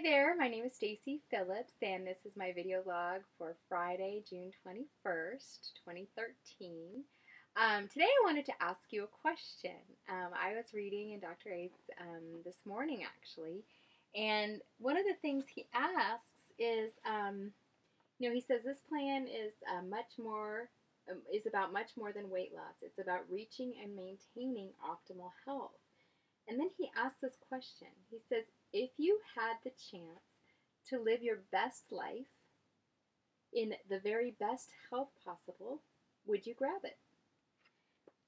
there, my name is Stacy Phillips, and this is my video log for Friday, June 21st, 2013. Today I wanted to ask you a question. I was reading in Dr. A's this morning, actually, and one of the things he asks is, he says this plan is is about much more than weight loss. It's about reaching and maintaining optimal health. And then he asks this question. He says, if you had the chance to live your best life in the very best health possible, would you grab it?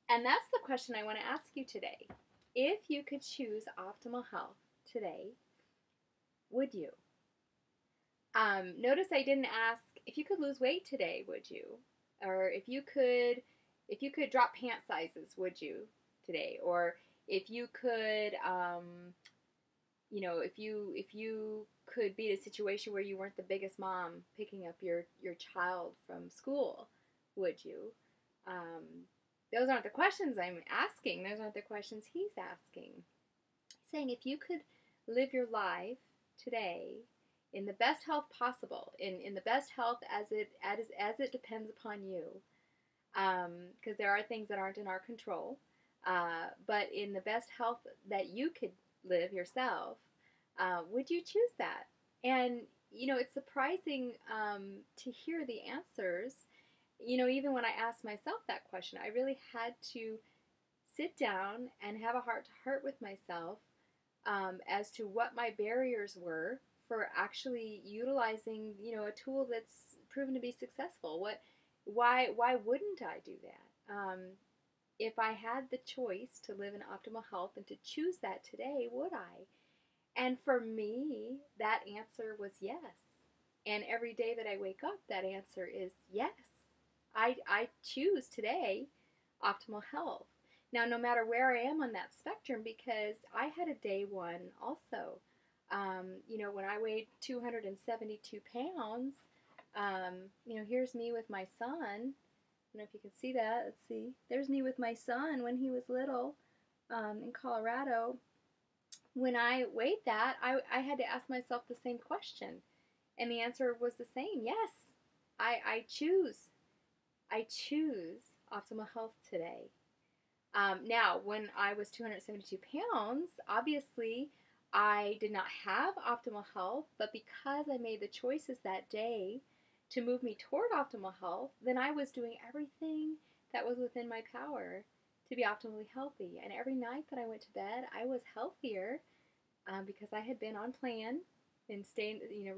And that's the question I want to ask you today. If you could choose optimal health today, would you? Notice I didn't ask if you could lose weight today, would you? Or if you could drop pant sizes, would you today? Or if you could, if you could be in a situation where you weren't the biggest mom picking up your child from school, would you? Those aren't the questions I'm asking. Those aren't the questions he's asking. He's saying if you could live your life today in the best health possible, in the best health as it depends upon you, because there are things that aren't in our control. But in the best health that you could live yourself, would you choose that? And, it's surprising to hear the answers. Even when I asked myself that question, I really had to sit down and have a heart-to-heart with myself as to what my barriers were for actually utilizing, a tool that's proven to be successful. Why wouldn't I do that? If I had the choice to live in optimal health and to choose that today, would I? And for me, that answer was yes. And every day that I wake up, that answer is yes. I choose today optimal health. Now, no matter where I am on that spectrum, because I had a day one also. When I weighed 272 pounds, here's me with my son. I don't know if you can see that. Let's see. There's me with my son when he was little in Colorado. When I weighed that, I had to ask myself the same question. And the answer was the same. Yes, I choose optimal health today. Now, when I was 272 pounds, obviously I did not have optimal health, but because I made the choices that day to move me toward optimal health, then I was doing everything that was within my power to be optimally healthy. And every night that I went to bed, I was healthier because I had been on plan and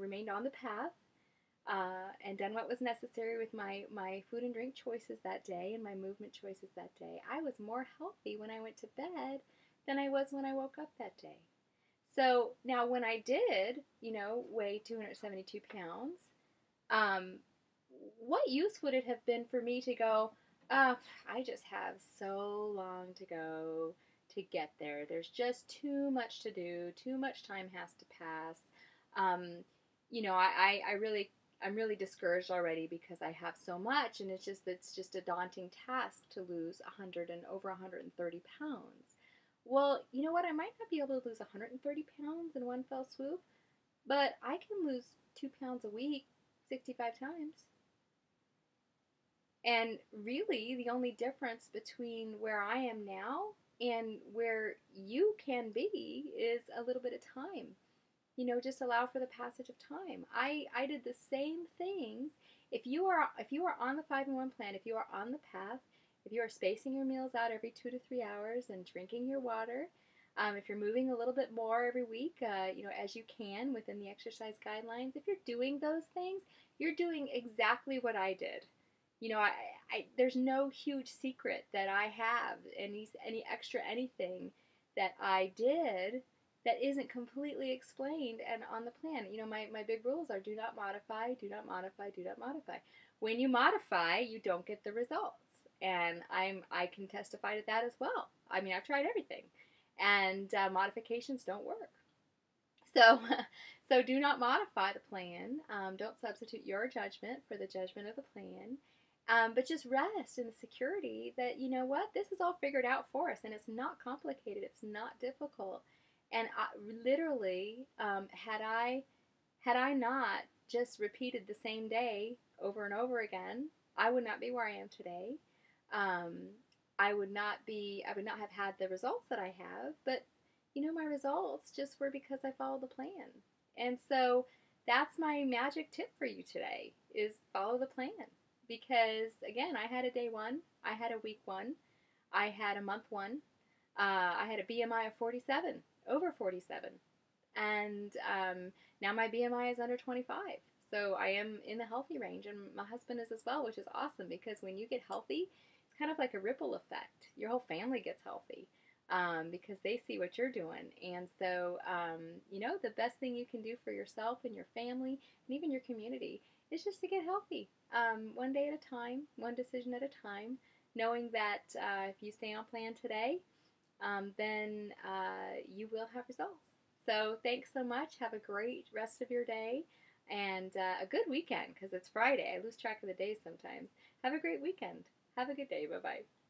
remained on the path and done what was necessary with my food and drink choices that day and my movement choices that day. I was more healthy when I went to bed than I was when I woke up that day. So now when I did, weigh 272 pounds, what use would it have been for me to go, I just have so long to go to get there. There's just too much to do. Too much time has to pass. I'm really discouraged already because I have so much, and it's just a daunting task to lose over 130 pounds. Well, you know what? I might not be able to lose 130 pounds in one fell swoop, but I can lose 2 pounds a week 65 times. And really, the only difference between where I am now and where you can be is a little bit of time. Just allow for the passage of time. I did the same things. If you are on the 5-in-1 plan, if you are on the path, if you are spacing your meals out every 2 to 3 hours and drinking your water, if you're moving a little bit more every week, as you can within the exercise guidelines, if you're doing those things, you're doing exactly what I did. There's no huge secret that I have, any extra anything that I did that isn't completely explained and on the plan. My big rules are do not modify, do not modify, do not modify. When you modify, you don't get the results. And I can testify to that as well. I've tried everything. And modifications don't work. So do not modify the plan. Don't substitute your judgment for the judgment of the plan. But just rest in the security that, this is all figured out for us, and it's not complicated. It's not difficult. And literally, had I not just repeated the same day over and over again, I would not be where I am today. Um, I would not have had the results that I have, but my results just were because I followed the plan. And so that's my magic tip for you today is follow the plan. Because again, I had a day one, I had a week one, I had a month one, I had a BMI of 47, over 47. And now my BMI is under 25. So I am in the healthy range, and my husband is as well, which is awesome because when you get healthy, it's kind of like a ripple effect. Your whole family gets healthy because they see what you're doing. And so, the best thing you can do for yourself and your family and even your community is just to get healthy one day at a time, one decision at a time, knowing that if you stay on plan today, then you will have results. So thanks so much. Have a great rest of your day and a good weekend because it's Friday. I lose track of the days sometimes. Have a great weekend. Have a good day. Bye bye.